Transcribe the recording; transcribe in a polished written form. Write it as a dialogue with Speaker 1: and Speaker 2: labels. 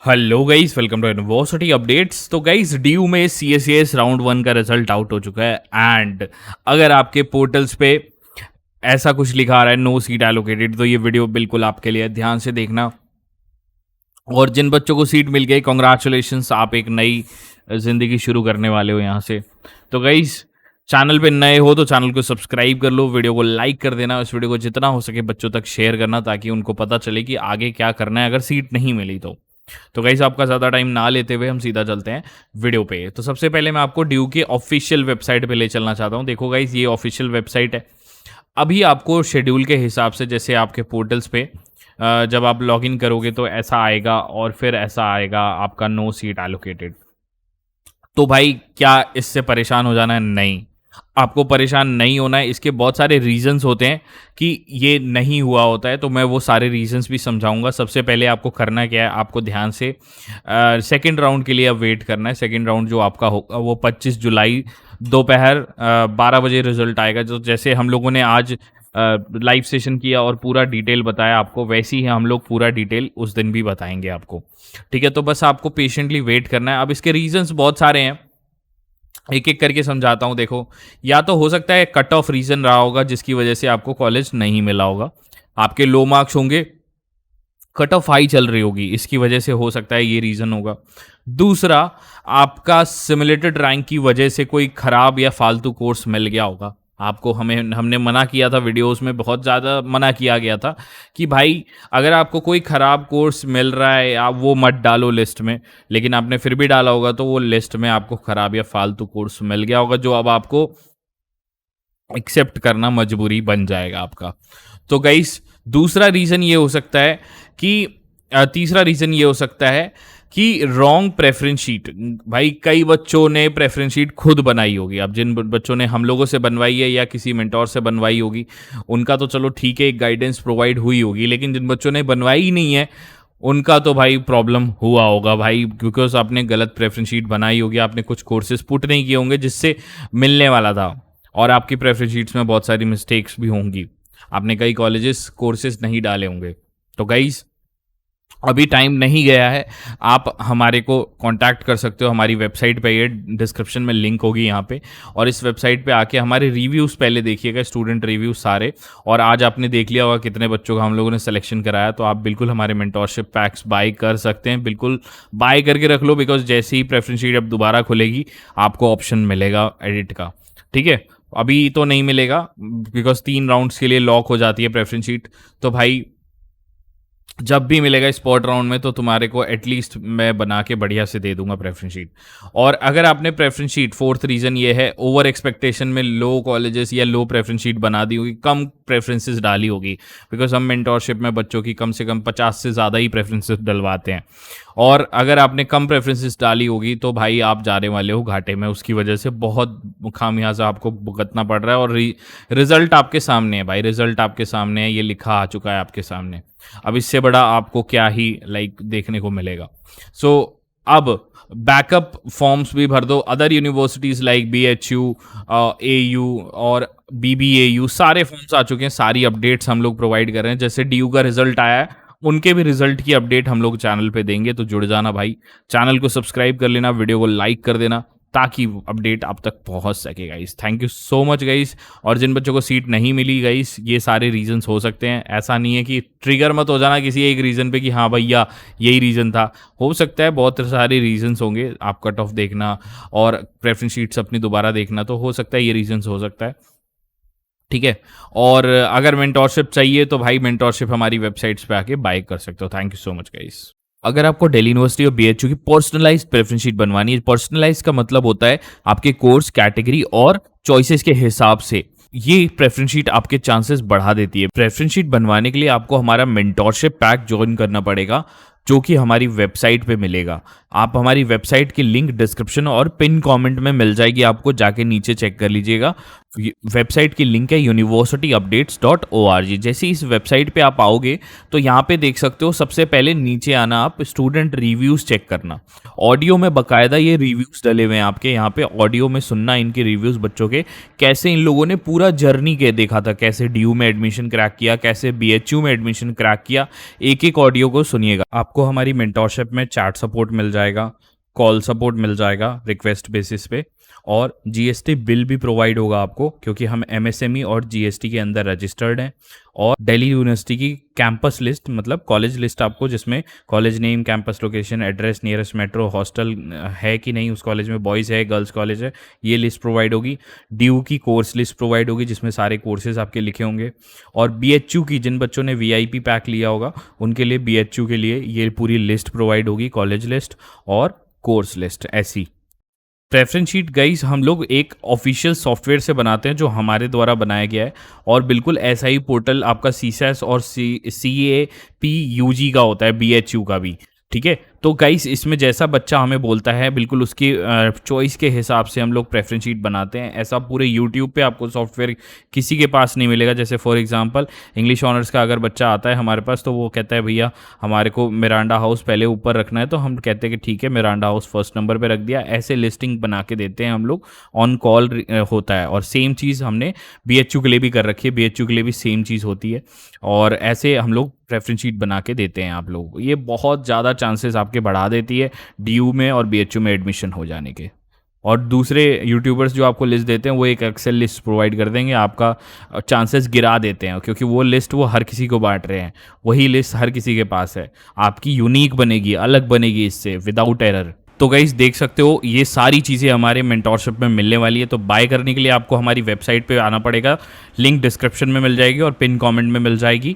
Speaker 1: Hello guys, welcome to university updates. तो guys, DU में CSS round 1 का result out हो चुका है एंड अगर आपके पोर्टल्स पे ऐसा कुछ लिखा आ रहा है नो सीट एलोकेटेड, तो ये वीडियो बिल्कुल आपके लिए, ध्यान से देखना। और जिन बच्चों को सीट मिल गई, कॉन्ग्रेचुलेशंस, आप एक नई जिंदगी शुरू करने वाले हो यहाँ से। तो गाइस, चैनल पे नए हो तो चैनल को सब्सक्राइब कर लो, वीडियो को लाइक कर देना, इस वीडियो को जितना हो सके बच्चों तक शेयर करना ताकि उनको पता चले कि आगे क्या करना है अगर सीट नहीं मिली तो गाइस, आपका ज़्यादा टाइम ना लेते हुए हम सीधा चलते हैं वीडियो पे। तो सबसे पहले मैं आपको ड्यू के ऑफिशियल वेबसाइट पे ले चलना चाहता हूँ। देखो गाइस, ये ऑफिशियल वेबसाइट है। अभी आपको शेड्यूल के हिसाब से, जैसे आपके पोर्टल्स पे जब आप लॉगिन करोगे तो ऐसा आएगा और फिर ऐसा आएगा आपका नो सीट एलोकेटेड। तो भाई, क्या इससे परेशान हो जाना है? नहीं, आपको परेशान नहीं होना है। इसके बहुत सारे रीजंस होते हैं कि ये नहीं हुआ होता है, तो मैं वो सारे रीजंस भी समझाऊंगा। सबसे पहले आपको करना क्या है, आपको ध्यान से सेकंड राउंड के लिए अब वेट करना है। सेकंड राउंड जो आपका होगा वो 25 जुलाई दोपहर 12 बजे रिजल्ट आएगा। जो जैसे हम लोगों ने आज लाइव सेशन किया और पूरा डिटेल बताया आपको, वैसे ही हम लोग पूरा डिटेल उस दिन भी बताएंगे आपको। ठीक है, तो बस आपको पेशेंटली वेट करना है। अब इसके रीजंस बहुत सारे हैं, एक एक करके समझाता हूँ। देखो, या तो हो सकता है कट ऑफ रीजन रहा होगा जिसकी वजह से आपको कॉलेज नहीं मिला होगा। आपके लो मार्क्स होंगे, कट ऑफ हाई चल रही होगी, इसकी वजह से हो सकता है ये रीज़न होगा। दूसरा, आपका सिमुलेटेड रैंक की वजह से कोई ख़राब या फालतू कोर्स मिल गया होगा आपको। हमने मना किया था, वीडियोस में बहुत ज़्यादा मना किया गया था कि भाई, अगर आपको कोई ख़राब कोर्स मिल रहा है आप वो मत डालो लिस्ट में। लेकिन आपने फिर भी डाला होगा तो वो लिस्ट में आपको ख़राब या फालतू कोर्स मिल गया होगा, जो अब आपको एक्सेप्ट करना मजबूरी बन जाएगा आपका। तो गाइस, दूसरा रीज़न ये हो सकता है कि तीसरा रीज़न ये हो सकता है कि रॉन्ग प्रेफरेंस शीट। भाई, कई बच्चों ने प्रेफरेंस शीट खुद बनाई होगी। अब जिन बच्चों ने हम लोगों से बनवाई है या किसी मेंटोर से बनवाई होगी, उनका तो चलो ठीक है, एक गाइडेंस प्रोवाइड हुई होगी। लेकिन जिन बच्चों ने बनवाई ही नहीं है, उनका तो भाई प्रॉब्लम हुआ होगा भाई, बिकॉज आपने गलत प्रेफरेंस शीट बनाई होगी, आपने कुछ कोर्सेज पुट नहीं किए होंगे जिससे मिलने वाला था, और आपकी प्रेफरेंस शीट्स में बहुत सारी मिस्टेक्स भी होंगी। आपने कई कॉलेजेस कोर्सेज नहीं डाले होंगे। तो गाइस, अभी टाइम नहीं गया है, आप हमारे को कांटेक्ट कर सकते हो। हमारी वेबसाइट पे, ये डिस्क्रिप्शन में लिंक होगी यहाँ पे, और इस वेबसाइट पे आके हमारे रिव्यूज़ पहले देखिएगा, स्टूडेंट रिव्यूज़ सारे। और आज आपने देख लिया होगा कितने बच्चों का हम लोगों ने सिलेक्शन कराया, तो आप बिल्कुल हमारे मेंटोरशिप पैक्स बाय कर सकते हैं। बिल्कुल बाय करके रख लो, बिकॉज जैसे ही प्रेफरेंस शीट अब दोबारा खुलेगी आपको ऑप्शन मिलेगा एडिट का। ठीक है, अभी तो नहीं मिलेगा बिकॉज 3 राउंड्स के लिए लॉक हो जाती है प्रेफरेंस शीट। तो भाई, जब भी मिलेगा स्पॉट राउंड में तो तुम्हारे को एटलीस्ट मैं बना के बढ़िया से दे दूंगा प्रेफरेंस शीट। और अगर आपने प्रेफरेंस शीट, फोर्थ रीज़न ये है, ओवर एक्सपेक्टेशन में लो कॉलेजेस या लो प्रेफरेंस शीट बना दी होगी, कम प्रेफरेंसेस डाली होगी। बिकॉज हम मेंटोरशिप में बच्चों की कम से कम 50 से ज़्यादा ही प्रेफरेंसेस डलवाते हैं, और अगर आपने कम प्रेफरेंसेस डाली होगी तो भाई आप जाने वाले हो घाटे में। उसकी वजह से बहुत खामियाजा आपको भुगतना पड़ रहा है। और रिजल्ट आपके सामने है भाई, रिजल्ट आपके सामने है, ये लिखा आ चुका है आपके सामने। अब इससे बड़ा आपको क्या ही देखने को मिलेगा। सो अब बैकअप फॉर्म्स भी भर दो। Other universities like BHU, AU और BBAU, सारे फॉर्म्स आ चुके हैं, सारी अपडेट्स हम लोग प्रोवाइड कर रहे हैं। जैसे DU का रिजल्ट आया है, उनके भी रिजल्ट की अपडेट हम लोग चैनल पे देंगे, तो जुड़ जाना भाई। चैनल को सब्सक्राइब कर लेना, वीडियो को लाइक कर देना ताकि अपडेट आप तक पहुंच सके guys. Thank you so much guys. और जिन बच्चों को सीट नहीं मिली गाइस, ये सारे रीजंस हो सकते हैं। ऐसा नहीं है कि ट्रिगर मत हो जाना किसी एक रीज़न पे कि हाँ भैया यही रीज़न था। हो सकता है बहुत सारे रीजंस होंगे, आप कट ऑफ देखना और प्रेफरेंस शीट्स अपनी दोबारा देखना, तो हो सकता है ये रीजंस हो सकता है। ठीक है, और अगर मेंटोरशिप चाहिए तो भाई मेंटोरशिप हमारी वेबसाइट्स पे आके बाय कर सकते हो। Thank you so much guys. अगर आपको दिल्ली यूनिवर्सिटी और BHU की पर्सनलाइज्ड प्रेफरेंस शीट बनवानी है, पर्सनलाइज का मतलब होता है आपके कोर्स, कैटेगरी और चॉइसेस के हिसाब से ये प्रेफरेंस शीट आपके चांसेस बढ़ा देती है। प्रेफरेंस शीट बनवाने के लिए आपको हमारा मेंटोरशिप पैक ज्वाइन करना पड़ेगा, जो कि हमारी वेबसाइट पे मिलेगा। आप हमारी वेबसाइट की लिंक डिस्क्रिप्शन और पिन कमेंट में मिल जाएगी, आपको जाके नीचे चेक कर लीजिएगा। वेबसाइट की लिंक है universityupdates.org। जैसे इस वेबसाइट पे आप आओगे तो यहाँ पे देख सकते हो, सबसे पहले नीचे आना, आप स्टूडेंट रिव्यूज़ चेक करना। ऑडियो में बकायदा ये रिव्यूज़ डले हुए हैं आपके, यहाँ पे ऑडियो में सुनना इनके रिव्यूज़ बच्चों के, कैसे इन लोगों ने पूरा जर्नी के देखा था, कैसे डीयू में एडमिशन क्रैक किया, कैसे बीएचयू में एडमिशन क्रैक किया। एक एक ऑडियो को सुनिएगा। आपको हमारी मेंटोरशिप में चैट सपोर्ट मिल जाएगा, कॉल सपोर्ट मिल जाएगा रिक्वेस्ट बेसिस पे, और जीएसटी बिल भी प्रोवाइड होगा आपको, क्योंकि हम एमएसएमई और जीएसटी के अंदर रजिस्टर्ड हैं। और दिल्ली यूनिवर्सिटी की कैंपस लिस्ट, मतलब कॉलेज लिस्ट आपको, जिसमें college name, campus location, address, nearest metro, hostel है कि नहीं उस कॉलेज में, बॉयज़ है, गर्ल्स कॉलेज है, ये लिस्ट प्रोवाइड होगी। ड्यू की कोर्स लिस्ट प्रोवाइड होगी, जिसमें सारे कोर्सेज आपके लिखे होंगे। और बीएचयू की, जिन बच्चों ने वीआईपी पैक लिया होगा उनके लिए, बीएचयू के लिए ये पूरी लिस्ट प्रोवाइड होगी, कॉलेज लिस्ट और कोर्स लिस्ट। ऐसी प्रेफरेंस शीट गाइस हम लोग एक ऑफिशियल सॉफ्टवेयर से बनाते हैं, जो हमारे द्वारा बनाया गया है, और बिल्कुल ऐसा ही पोर्टल आपका सीसैस और CAPUG का होता है, बीएचयू का भी, ठीक है। तो गाइस इसमें जैसा बच्चा हमें बोलता है, बिल्कुल उसकी चॉइस के हिसाब से हम लोग प्रेफरेंस शीट बनाते हैं। ऐसा पूरे यूट्यूब पे आपको सॉफ्टवेयर किसी के पास नहीं मिलेगा। जैसे फॉर एग्जांपल इंग्लिश ऑनर्स का अगर बच्चा आता है हमारे पास, तो वो कहता है भैया हमारे को मिरांडा हाउस पहले ऊपर रखना है, तो हम कहते हैं कि ठीक है, मिरांडा हाउस फर्स्ट नंबर पे रख दिया। ऐसे लिस्टिंग बना के देते हैं हम लोग, ऑन कॉल होता है। और सेम चीज़ हमने बीएचयू के लिए भी कर रखी है, बीएचयू के लिए भी सेम चीज़ होती है। और ऐसे हम लोग प्रेफरेंस शीट बना के देते हैं आप लोगों को। ये बहुत ज़्यादा चांसेस आपके बढ़ा देती है डीयू में और बीएचयू में एडमिशन हो जाने के। और दूसरे यूट्यूबर्स जो आपको लिस्ट देते हैं, वो एक एक्सेल लिस्ट प्रोवाइड कर देंगे, आपका चांसेस गिरा देते हैं, क्योंकि वो लिस्ट वो हर किसी को बांट रहे हैं, वही लिस्ट हर किसी के पास है। आपकी यूनिक बनेगी, अलग बनेगी इससे, विदाउट एरर। तो गाइस देख सकते हो, ये सारी चीज़ें हमारे मेंटोरशिप में मिलने वाली है। तो बाय करने के लिए आपको हमारी वेबसाइट पे आना पड़ेगा, लिंक डिस्क्रिप्शन में मिल जाएगी और पिन कमेंट में मिल जाएगी।